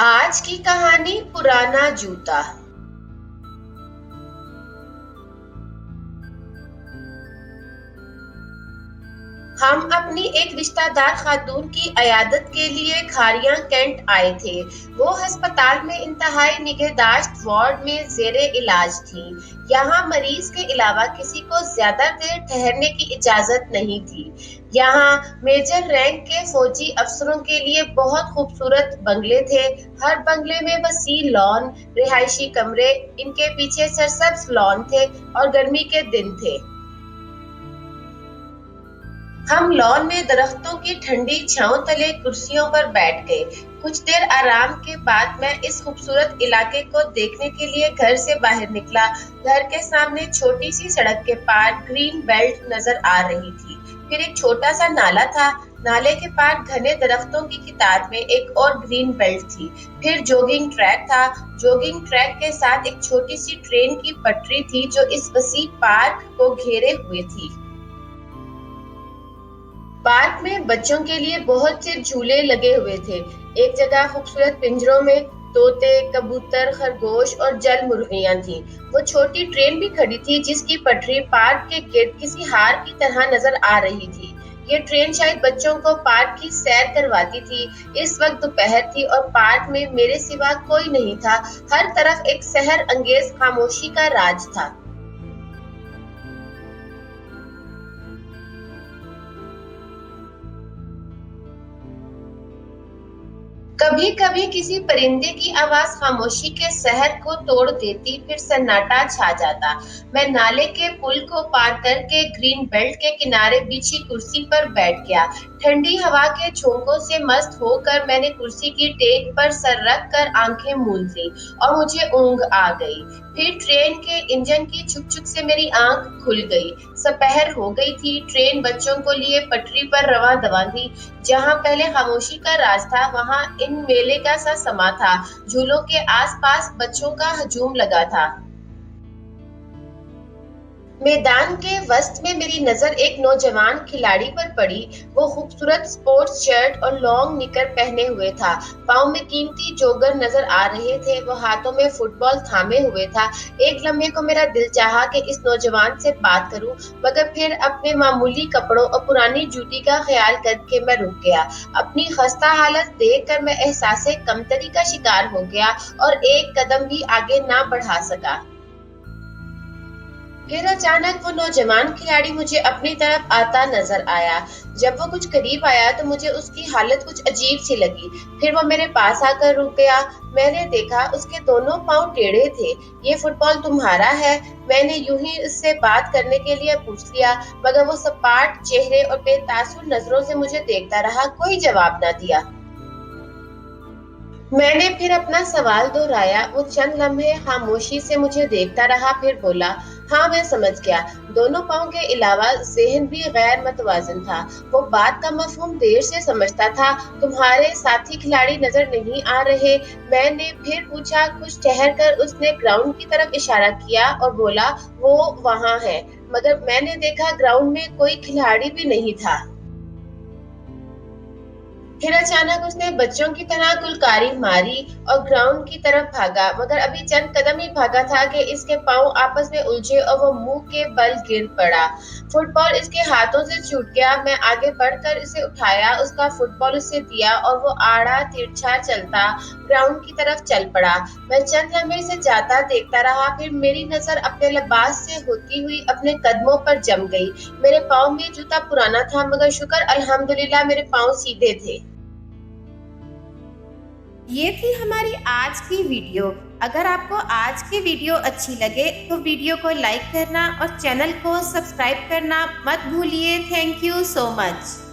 आज की कहानी पुराना जूता। हम अपनी एक रिश्तेदार खातून की अयादत के लिए खारियां कैंट आए थे। वो अस्पताल में इंतहाई निगहदाश्त वार्ड में जेरे इलाज थी। यहाँ मरीज के अलावा किसी को ज्यादा देर ठहरने की इजाजत नहीं थी। यहाँ मेजर रैंक के फौजी अफसरों के लिए बहुत खूबसूरत बंगले थे। हर बंगले में वसी लॉन, रिहायशी कमरे, इनके पीछे सरसब्ज लॉन थे और गर्मी के दिन थे। हम लॉन में दरख्तों की ठंडी छांव तले कुर्सियों पर बैठ गए। कुछ देर आराम के बाद मैं इस खूबसूरत इलाके को देखने के लिए घर से बाहर निकला। घर के सामने छोटी सी सड़क के पार ग्रीन बेल्ट नजर आ रही थी। फिर एक छोटा सा नाला था। नाले के पार घने दरख्तों की कितार में एक और ग्रीन बेल्ट थी। फिर जॉगिंग ट्रैक था। जॉगिंग ट्रैक के साथ एक छोटी सी ट्रेन की पटरी थी जो इस वसी पार्क को घेरे हुए थी। पार्क में बच्चों के लिए बहुत से झूले लगे हुए थे। एक जगह खूबसूरत पिंजरों में तोते, कबूतर, खरगोश और जल मुर्गियां थीं। वो छोटी ट्रेन भी खड़ी थी जिसकी पटरी पार्क के गिर्द किसी हार की तरह नजर आ रही थी। ये ट्रेन शायद बच्चों को पार्क की सैर करवाती थी। इस वक्त दोपहर थी और पार्क में मेरे सिवा कोई नहीं था। हर तरफ एक सहर अंगेज खामोशी का राज था। कभी कभी किसी परिंदे की आवाज खामोशी के सहर को तोड़ देती, फिर सन्नाटा छा जाता। मैं नाले के पुल को पार करके ग्रीन बेल्ट के किनारे बिछी कुर्सी पर बैठ गया। ठंडी हवा के झोंकों से मस्त होकर मैंने कुर्सी की टेक पर सर रख कर आंखें मूंद ली और मुझे ऊंघ आ गई। फिर ट्रेन के इंजन की छुक-छुक से मेरी आंख खुल गई। दोपहर हो गई थी। ट्रेन बच्चों को लिए पटरी पर रवां दवां थी। जहाँ पहले खामोशी का राज था, वहाँ इन मेले का सा समा था। झूलों के आसपास बच्चों का हजूम लगा था। मैदान के वस्त में मेरी नजर एक नौजवान खिलाड़ी पर पड़ी। वो खूबसूरत स्पोर्ट्स शर्ट और लॉन्ग निकर पहने हुए था। पाँव में कीमती जोगर नजर आ रहे थे। वो हाथों में फुटबॉल थामे हुए था। एक लम्हे को मेरा दिल चाहा कि इस नौजवान से बात करूं, मगर फिर अपने मामूली कपड़ों और पुरानी जूती का ख्याल करके मैं रुक गया। अपनी खस्ता हालत देखकर मैं एहसासे कमतरी का शिकार हो गया और एक कदम भी आगे ना बढ़ा सका। फिर अचानक वो नौजवान खिलाड़ी मुझे अपनी तरफ आता नजर आया। जब वो कुछ करीब आया तो मुझे उसकी हालत कुछ अजीब सी लगी। फिर वो मेरे पास आकर रुक गया। मैंने देखा उसके दोनों पांव टेढ़े थे। ये फुटबॉल तुम्हारा है? मैंने यूं ही उससे बात करने के लिए पूछ लिया, मगर वो सपाट चेहरे और बेतासुर नजरों से मुझे देखता रहा, कोई जवाब न दिया। मैंने फिर अपना सवाल दोहराया। वो चंद लम्हे खामोशी से मुझे देखता रहा, फिर बोला, हाँ मैं समझ गया। दोनों पाँव के अलावा ज़हन भी गैर मतवाजन था। वो बात का मफहूम देर से समझता था। तुम्हारे साथी खिलाड़ी नजर नहीं आ रहे? मैंने फिर पूछा। कुछ ठहर कर उसने ग्राउंड की तरफ इशारा किया और बोला, वो वहाँ है। मगर मैंने देखा ग्राउंड में कोई खिलाड़ी भी नहीं था। फिर अचानक उसने बच्चों की तरह कुलकारी मारी और ग्राउंड की तरफ भागा, मगर अभी चंद कदम ही भागा था कि इसके पांव आपस में उलझे और वो मुंह के बल गिर पड़ा। फुटबॉल इसके हाथों से छूट गया। मैं आगे बढ़कर इसे उठाया, उसका फुटबॉल उसे दिया और वो आड़ा तिरछा चलता ग्राउंड की तरफ चल पड़ा। मैं चंद लम्हे से जाता देखता रहा, फिर मेरी नजर अपने लिबास से होती हुई अपने कदमों पर जम गई। मेरे पाँव में जूता पुराना था, मगर शुक्र अल्हम्दुलिल्लाह मेरे पाँव सीधे थे। ये थी हमारी आज की वीडियो। अगर आपको आज की वीडियो अच्छी लगे तो वीडियो को लाइक करना और चैनल को सब्सक्राइब करना मत भूलिए। Thank you so much.